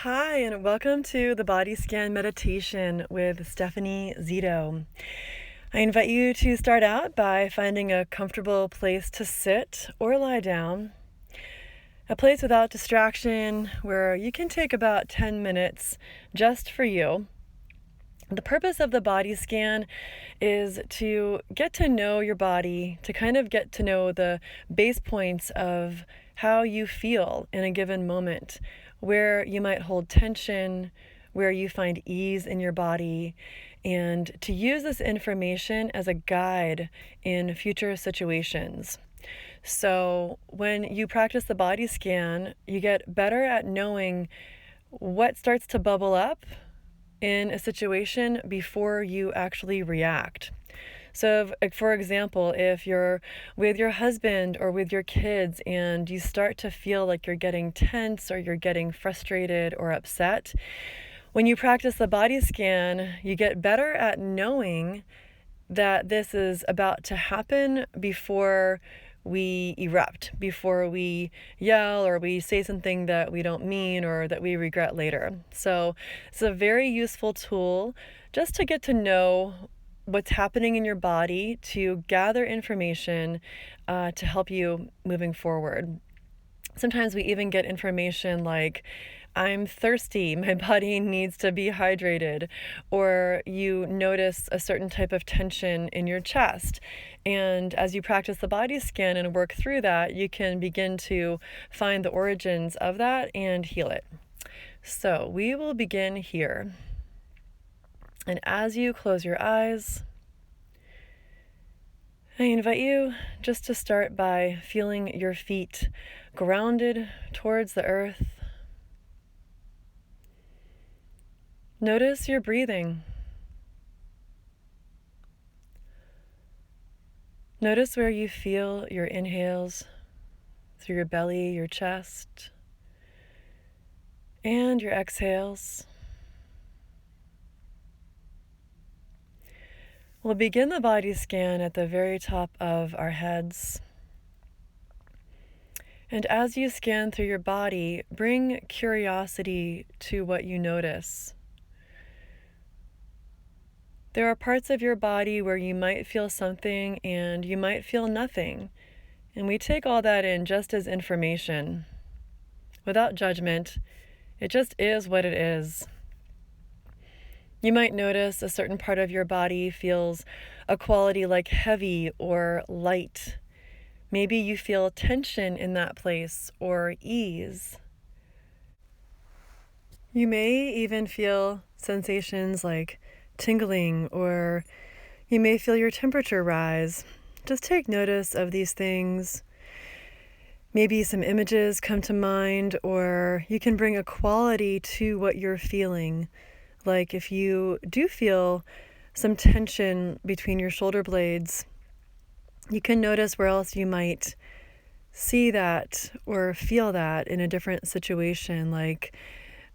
Hi, and welcome to the Body Scan Meditation with Stephanie Zito. I invite you to start out by finding a comfortable place to sit or lie down, a place without distraction where you can take about 10 minutes just for you. The purpose of the body scan is to get to know your body, to kind of get to know the base points of how you feel in a given moment, where you might hold tension, where you find ease in your body, and to use this information as a guide in future situations. So, when you practice the body scan, you get better at knowing what starts to bubble up in a situation before you actually react. So, for example, if you're with your husband or with your kids and you start to feel like you're getting tense or you're getting frustrated or upset, when you practice the body scan, you get better at knowing that this is about to happen before we erupt, before we yell or we say something that we don't mean or that we regret later. So it's a very useful tool just to get to know what's happening in your body, to gather information to help you moving forward. Sometimes we even get information like, I'm thirsty, my body needs to be hydrated, or you notice a certain type of tension in your chest. And as you practice the body scan and work through that, you can begin to find the origins of that and heal it. So we will begin here. And as you close your eyes, I invite you just to start by feeling your feet grounded towards the earth. Notice your breathing. Notice where you feel your inhales through your belly, your chest, and your exhales. We'll begin the body scan at the very top of our heads. And as you scan through your body, bring curiosity to what you notice. There are parts of your body where you might feel something and you might feel nothing. And we take all that in just as information. Without judgment, it just is what it is. You might notice a certain part of your body feels a quality like heavy or light. Maybe you feel tension in that place or ease. You may even feel sensations like tingling, or you may feel your temperature rise. Just take notice of these things. Maybe some images come to mind, or you can bring a quality to what you're feeling. Like if you do feel some tension between your shoulder blades, you can notice where else you might see that or feel that in a different situation. Like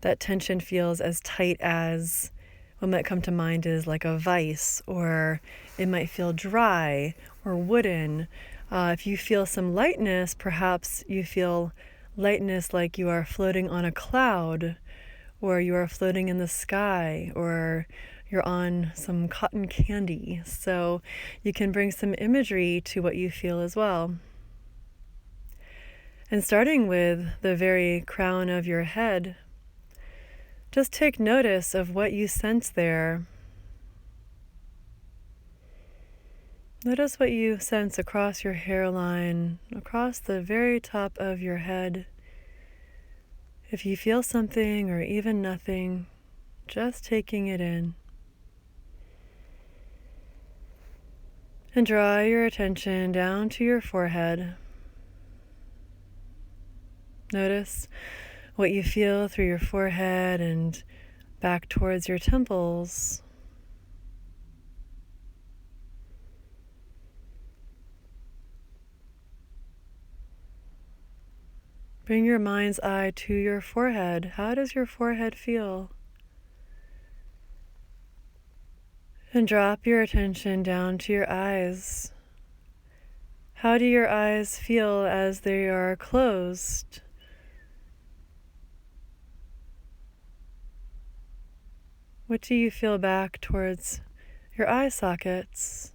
that tension feels as tight as, what might come to mind is like a vice, or it might feel dry or wooden. If you feel some lightness, perhaps you feel lightness like you are floating on a cloud, or you are floating in the sky, or you're on some cotton candy. So you can bring some imagery to what you feel as well. And starting with the very crown of your head, just take notice of what you sense there. Notice what you sense across your hairline, across the very top of your head. If you feel something or even nothing, just taking it in. And draw your attention down to your forehead. Notice what you feel through your forehead and back towards your temples. Bring your mind's eye to your forehead. How does your forehead feel? And drop your attention down to your eyes. How do your eyes feel as they are closed? What do you feel back towards your eye sockets?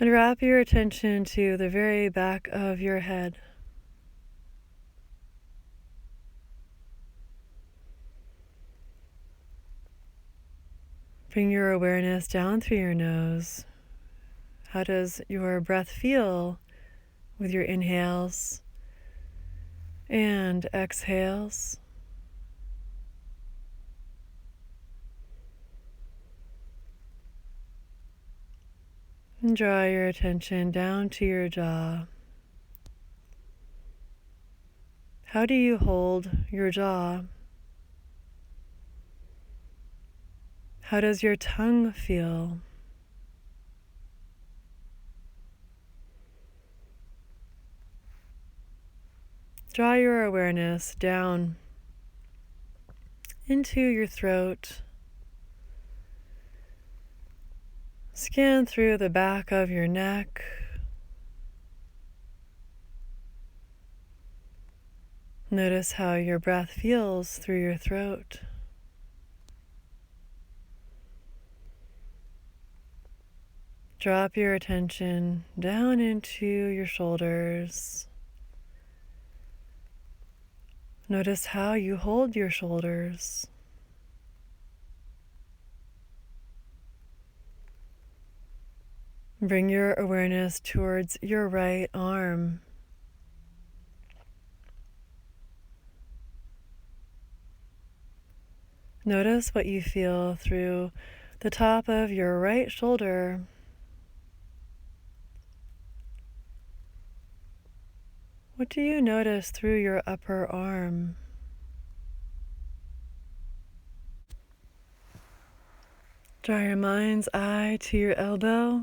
And wrap your attention to the very back of your head. Bring your awareness down through your nose. How does your breath feel with your inhales and exhales? And draw your attention down to your jaw. How do you hold your jaw? How does your tongue feel? Draw your awareness down into your throat. Scan through the back of your neck. Notice how your breath feels through your throat. Drop your attention down into your shoulders. Notice how you hold your shoulders. Bring your awareness towards your right arm. Notice what you feel through the top of your right shoulder. What do you notice through your upper arm? Draw your mind's eye to your elbow.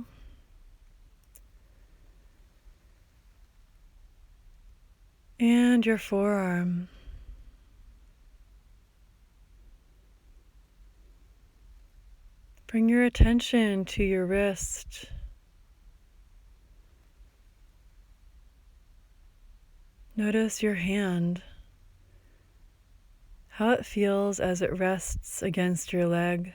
And your forearm. Bring your attention to your wrist. Notice your hand, how it feels as it rests against your leg.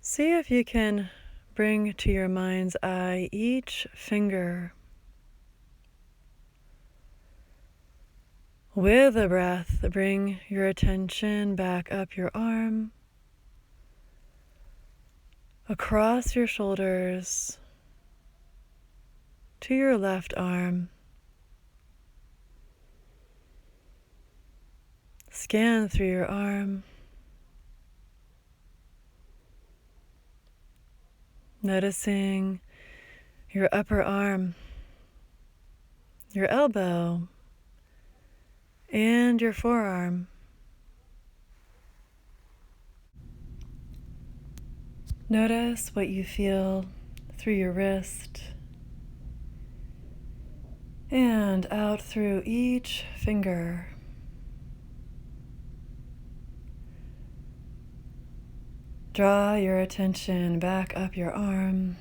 See if you can bring to your mind's eye each finger. With a breath, bring your attention back up your arm, across your shoulders, to your left arm. Scan through your arm. Noticing your upper arm, your elbow, and your forearm. Notice what you feel through your wrist and out through each finger. Draw your attention back up your arm,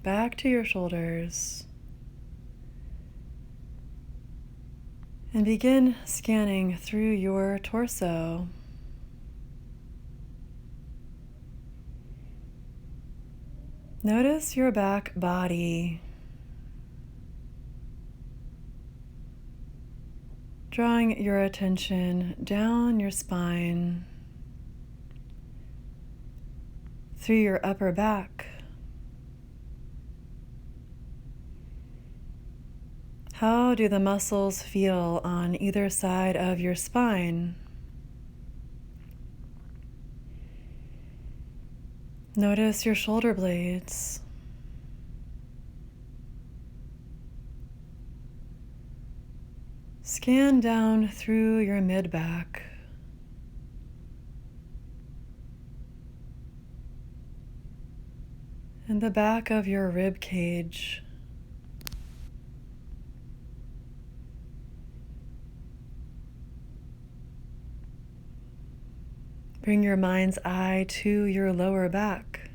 back to your shoulders, and begin scanning through your torso. Notice your back body, drawing your attention down your spine, through your upper back. How do the muscles feel on either side of your spine? Notice your shoulder blades. Scan down through your mid-back. And the back of your rib cage. Bring your mind's eye to your lower back.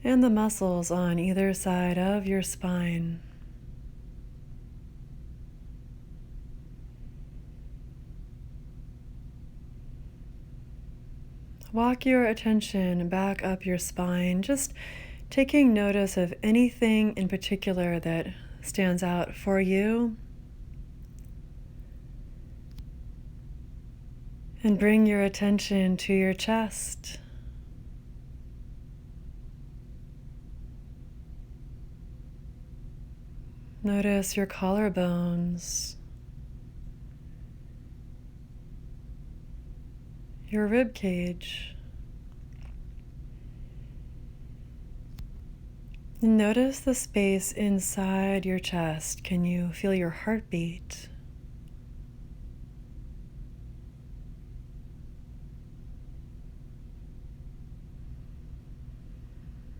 and the muscles on either side of your spine. Walk your attention back up your spine, just taking notice of anything in particular that stands out for you. And bring your attention to your chest. Notice your collarbones, your rib cage. Notice the space inside your chest. Can you feel your heartbeat?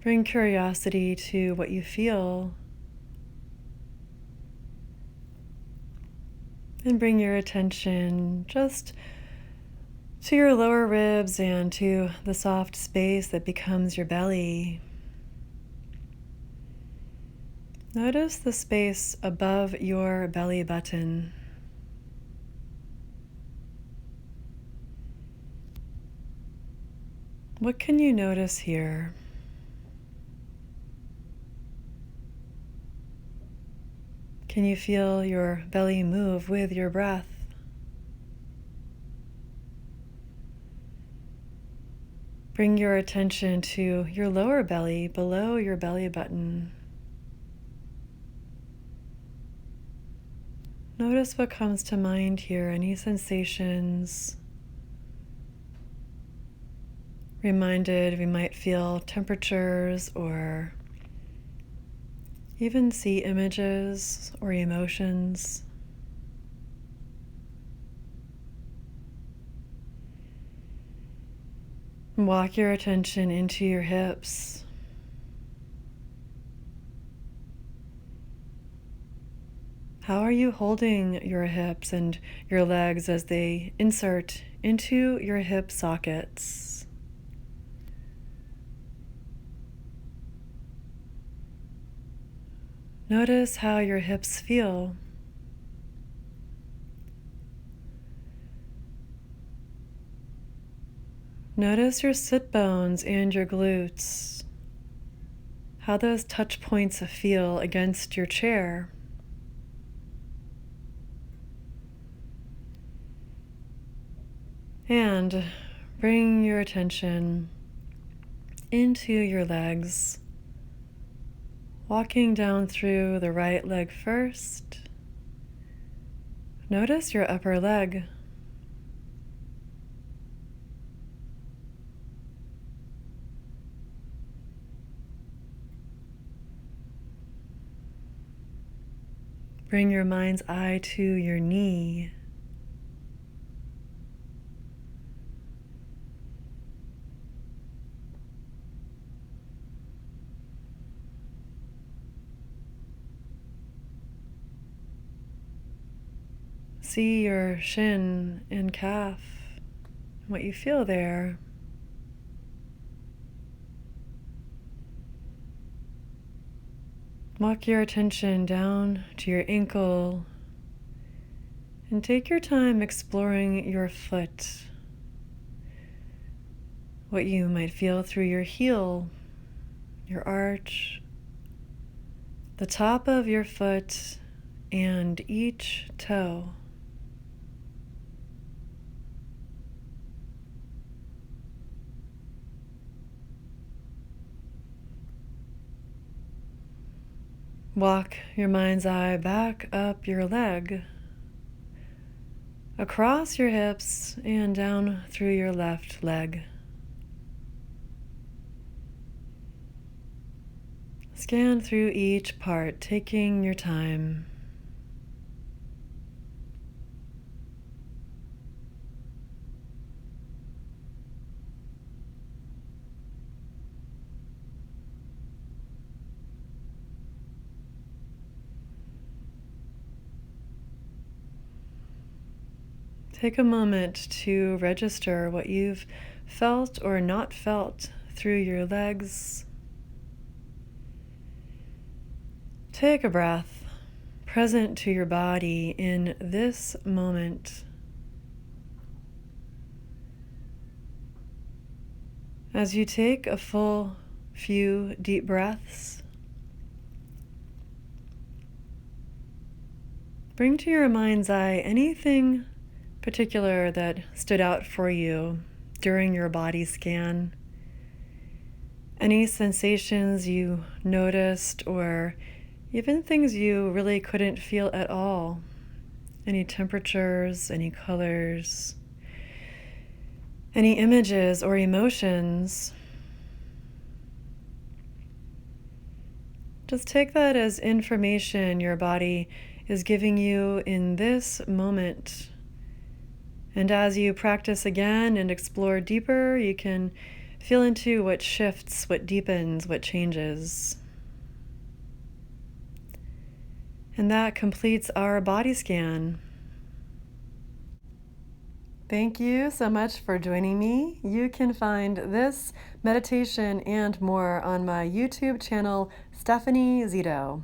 Bring curiosity to what you feel. And bring your attention just to your lower ribs and to the soft space that becomes your belly. Notice the space above your belly button. What can you notice here? Can you feel your belly move with your breath? Bring your attention to your lower belly, below your belly button. Notice what comes to mind here, any sensations. Reminded, we might feel temperatures or even see images or emotions. Walk your attention into your hips. How are you holding your hips and your legs as they insert into your hip sockets? Notice how your hips feel. Notice your sit bones and your glutes, how those touch points feel against your chair. And bring your attention into your legs, walking down through the right leg first. Notice your upper leg. Bring your mind's eye to your knee. See your shin and calf, what you feel there. Walk your attention down to your ankle and take your time exploring your foot, what you might feel through your heel, your arch, the top of your foot, and each toe. Walk your mind's eye back up your leg, across your hips and down through your left leg. Scan through each part, taking your time. Take a moment to register what you've felt or not felt through your legs, Take a breath, present to your body in this moment. As you take a full few deep breaths, bring to your mind's eye anything particular that stood out for you during your body scan. Any sensations you noticed, or even things you really couldn't feel at all. Any temperatures, any colors, any images or emotions. Just take that as information your body is giving you in this moment. And as you practice again and explore deeper, you can feel into what shifts, what deepens, what changes. And that completes our body scan. Thank you so much for joining me. You can find this meditation and more on my YouTube channel, Stephanie Zito.